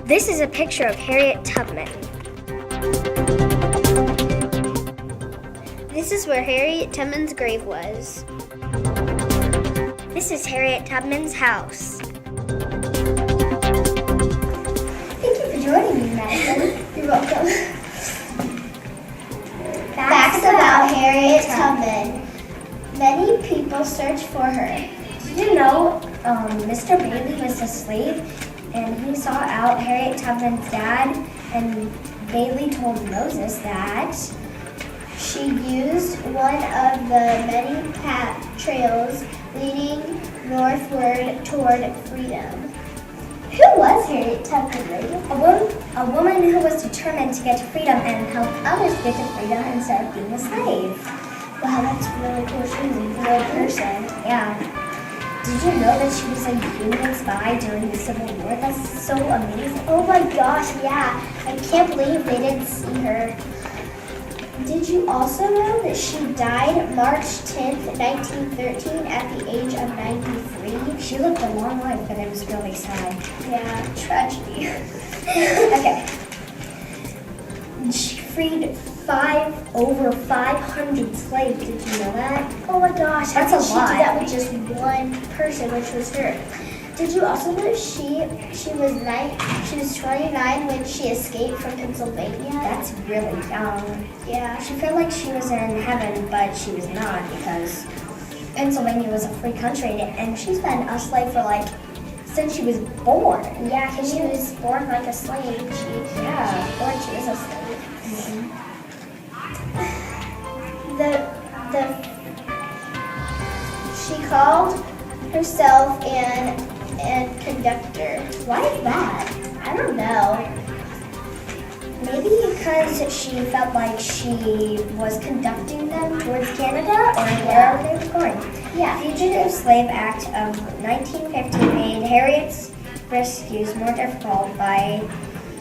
This is a picture of Harriet Tubman. This is where Harriet Tubman's grave was. This is Harriet Tubman's house. Thank you for joining me, Madison. You're welcome. Facts about Harriet Tubman. Many people search for her. Did you know Mr. Bailey was a slave and he sought out Harriet Tubman's dad, and Bailey told Moses that She used one of the many trails leading northward toward freedom. Who was Harriet Tubman, lady? a woman who was determined to get to freedom and help others get to freedom instead of being a slave. Wow, that's really cool. She was a real person. Yeah. Did you know that she was a Union spy during the Civil War? That's so amazing. Oh my gosh, yeah. I can't believe they didn't see her. Did you also know that she died March 10th, 1913 at the age of 93? She lived a long life, but it was really sad. Yeah, tragedy. Okay. She freed over 500 slaves. Did you know that? Oh my gosh, That's how a did she lot. do that with just one person, which was her? Did you also know she was 29 when she escaped from Pennsylvania? That's really young. Yeah. She felt like she was in heaven, but she was not, because Pennsylvania was a free country, and she's been a slave for since she was born. Yeah, because she was born like a slave. She was born, she was a slave. Mm-hmm. She called herself an conductor. Why is that? I don't know. Maybe because she felt like she was conducting them towards Canada or wherever they were going. Yeah. Fugitive Slave Act of 1950 made Harriet's rescues more difficult. By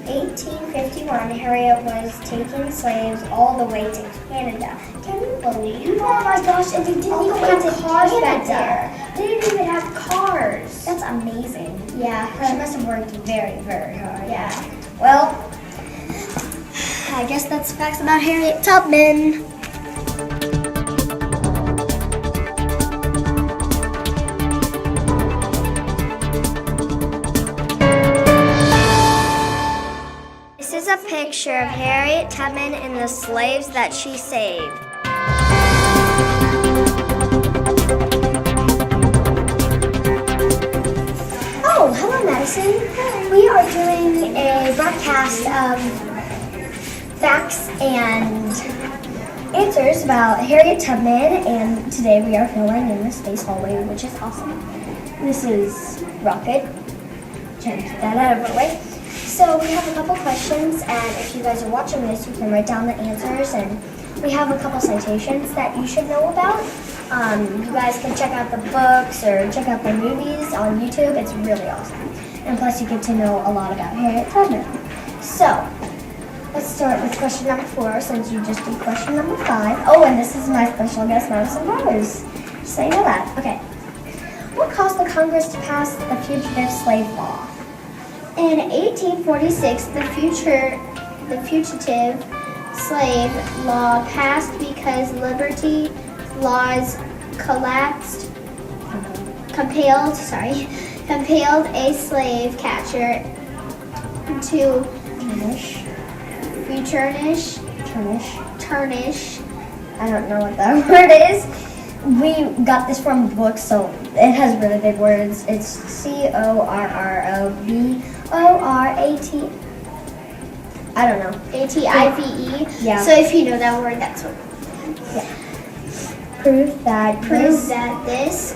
1851, Harriet was taking slaves all the way to Canada. Can you believe that? Oh my gosh, and they didn't All the even way have to cars back Canada. there. They didn't even have cars. That's amazing. Yeah. She must have worked very, very hard. Yeah. Well, I guess that's facts about Harriet Tubman. This is a picture of Harriet Tubman and the slaves that she saved. Oh, hello, Madison. We are doing a broadcast of facts and answers about Harriet Tubman, and today we are filming in the space hallway, which is awesome. This is Rocket. Trying to get that out of our way. So we have a couple questions, and if you guys are watching this, you can write down the answers, and we have a couple citations that you should know about. You guys can check out the books or check out the movies on YouTube. It's really awesome. And plus you get to know a lot about Harriet Tubman. So, let's start with question number 4, since you just did question number 5. Oh, and this is my special guest, Madison Rose. Just so you know that. Okay. What caused the Congress to pass the Fugitive Slave Law? In 1846, the Fugitive Slave Law passed because liberty laws compelled a slave catcher to turnish. I don't know what that word is. We got this from a book, so it has really big words. It's CORROVORAT. I don't know. ATIVE. Yeah. So if you know that word, that's what. Yeah. Prove that this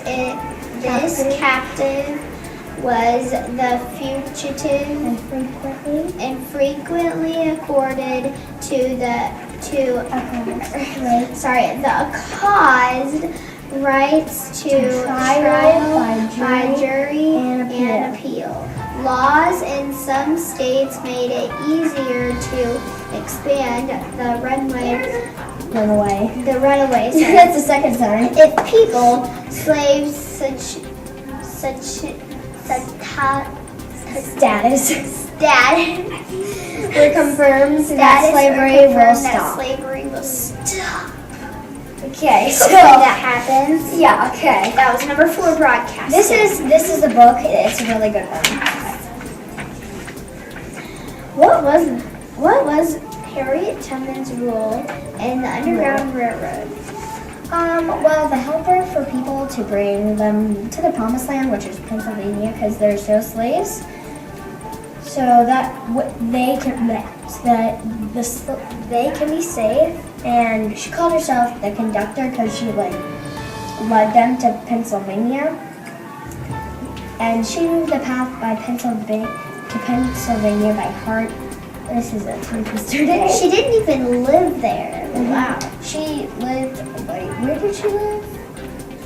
captive was the fugitive and frequently accorded the caused rights to trial by jury and appeal. Laws in some states made it easier to expand the runaway. Sorry. That's the second time. If people, slaves, Status. It confirms that slavery will stop. Slavery will stop. Okay, so that happens. yeah, okay. That was number 4 broadcast. This is a book. It's a really good one. What was Harriet Tubman's role in the Underground Railroad? Well, the helper for people to bring them to the promised land, which is Pennsylvania, because they're still slaves. So that they can be safe. And she called herself the conductor because she led them to Pennsylvania. And she knew the path by Pennsylvania by heart. This is a tongue twister day. She didn't even live there. Mhm. Wow. She lived, where did she live?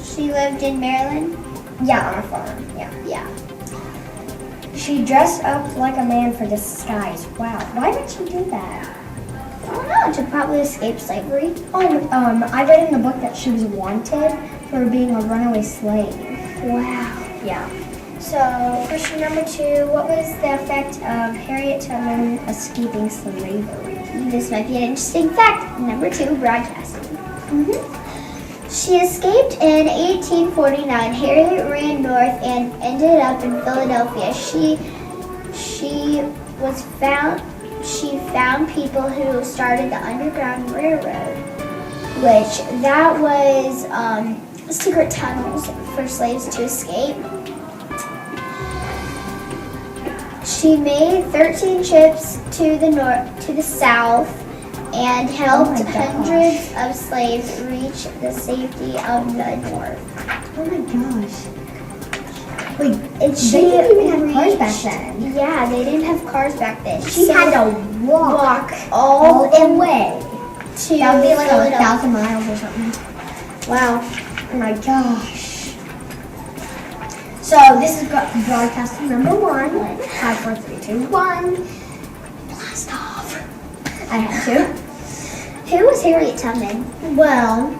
She lived in Maryland? Yeah, on a farm, yeah. Yeah. She dressed up like a man for disguise. Wow, why did she do that? I don't know, to probably escape slavery. I read in the book that she was wanted for being a runaway slave. Wow. Yeah. So, question number 2, what was the effect of Harriet Tubman escaping slavery? This might be an interesting fact. Number 2, broadcasting. She escaped in 1849. Harriet ran north and ended up in Philadelphia. She found people who started the Underground Railroad, which that was secret tunnels for slaves to escape. She made 13 trips to the south, and helped hundreds of slaves reach the safety of the north. Oh my gosh. Wait, And they didn't even have cars back then. Yeah, they didn't have cars back then. She had to walk all the way. to That would be like Philadelphia. 1,000 miles or something. Wow. Oh my gosh. So this is broadcasting number 1. 5, 4, 3, 2, 1. Blast off. I had to. Who was Harriet Tubman? Well,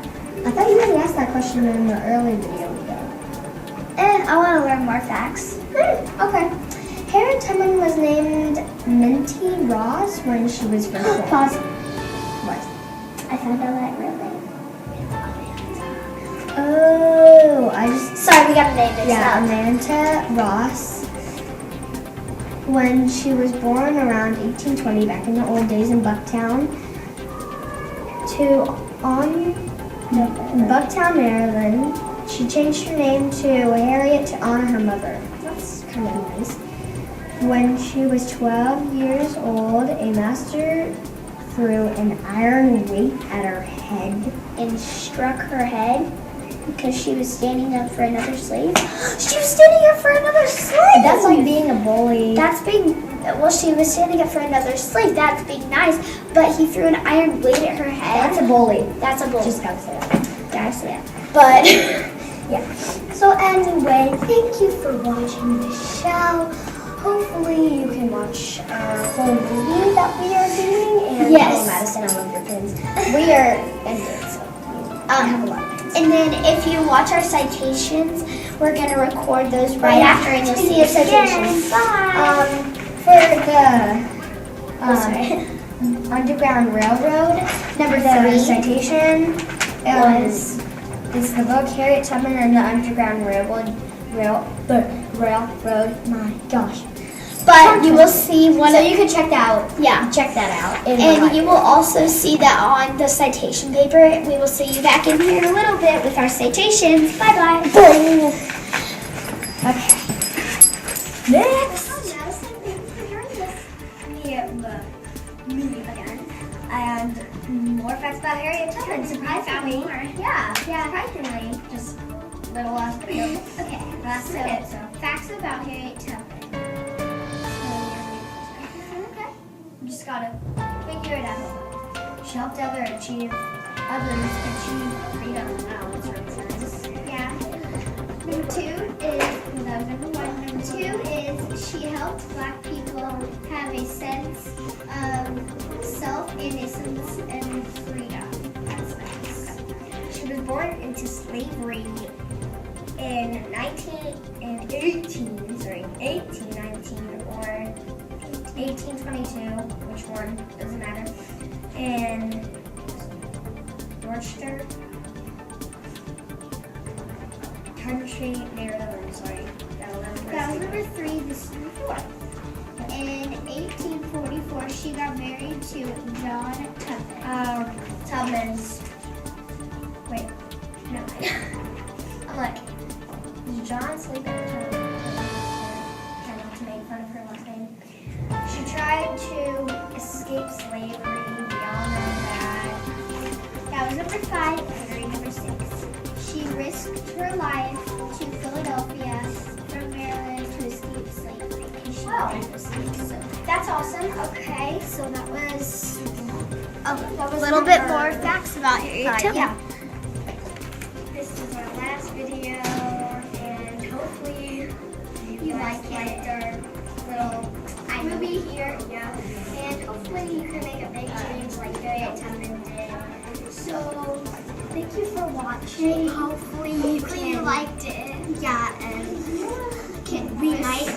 I thought you already asked that question in the early video. I want to learn more facts. Okay. Harriet Tubman was named Minty Ross when she was first born. Pause. What? I found out that real name. Oh, Sorry, we got a name mixed Yeah, up. Amanda Ross. When she was born around 1820, back in the old days in Bucktown, Bucktown, Maryland. She changed her name to Harriet to honor her mother. That's kind of nice. When she was 12 years old, a master threw an iron weight at her head And struck her head because she was standing up for another slave. She was standing up for another slave. That's like being a bully. Well, she was standing up for another slave. That's being nice. But he threw an iron weight at her head. That's a bully. That's a bully. Just gotta say that. Gotta say that. But yeah. So anyway, thank you for watching the show. Hopefully you can watch our whole movie that we are doing. And Yes. oh, Madison, I love your pins. We are ended, so I have a lot of pins. And then if you watch our citations, we're going to record those right yeah. after, and you'll see a citation. Bye. For the sorry. Underground Railroad, Number the 3. citation is the book Harriet Tubman and the Underground Railroad. My gosh. But you will see one So of you can check that out. Yeah. Check that out. And you will also see that on the citation paper. We will see you back in here in a little bit with our citations. Bye-bye. Okay. Next. Me again. And more facts about Harriet Tubman. Surprisingly. Yeah. Surprisingly. Just little last video. Okay. Last minute. So. Facts about Harriet Tubman. Okay. You just gotta figure it out. She helped others achieve freedom. Wow, that's what it says. Yeah. Number 2 is, that was number 1. Number 2 is she helped Black people have a sense of self-innocence and freedom. That's nice. She was born into slavery in 1819 or 1822, which one, doesn't matter, in Worcester Country, Maryland, sorry. That was number 3, this is number 4. In 1844, she got married to John Tubman. Tubman's, wait, no. I'm like, is John sleeping with Tubman? Trying to make fun of her last name. She tried to escape slavery beyond that. That was number 5. Henry, number 6. She risked her life to Philadelphia from Maryland to escape slavery. And she Wow. did escape, so That's awesome. Okay, so that was a little bit more facts about Harriet Tubman. Yeah. This is our last video, and hopefully you liked our little movie here. Yeah. And hopefully you can make a big change like Harriet Tubman did. So thank you for watching. Hopefully you liked it. Yeah, and we might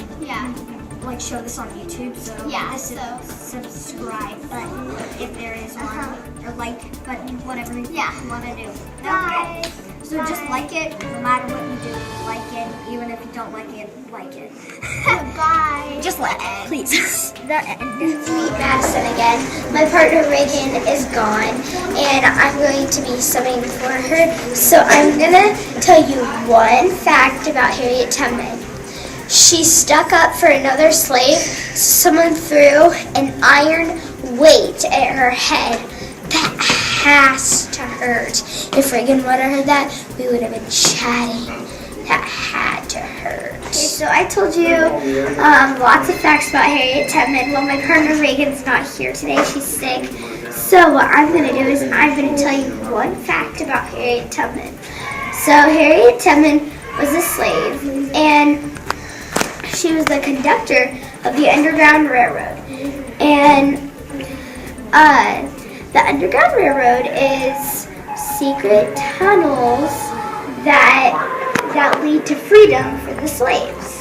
like show this on YouTube. So this is subscribe button if there is one, or like button, whatever you want to do. Bye. Okay. So just like it, no matter what you do, like it. Even if you don't like it, like it. Bye. Just like it, please. It's me, Madison, again. My partner Reagan is gone, and I'm going to be subbing for her. So I'm gonna tell you one fact about Harriet Tubman. She stuck up for another slave. Someone threw an iron weight at her head. That has to hurt. If Reagan would have heard that, we would have been chatting. That had to hurt. Okay, so I told you lots of facts about Harriet Tubman. Well, my partner Reagan's not here today. She's sick. So what I'm going to do is I'm going to tell you one fact about Harriet Tubman. So Harriet Tubman was a slave, and she was the conductor of the Underground Railroad. And the Underground Railroad is secret tunnels that lead to freedom for the slaves.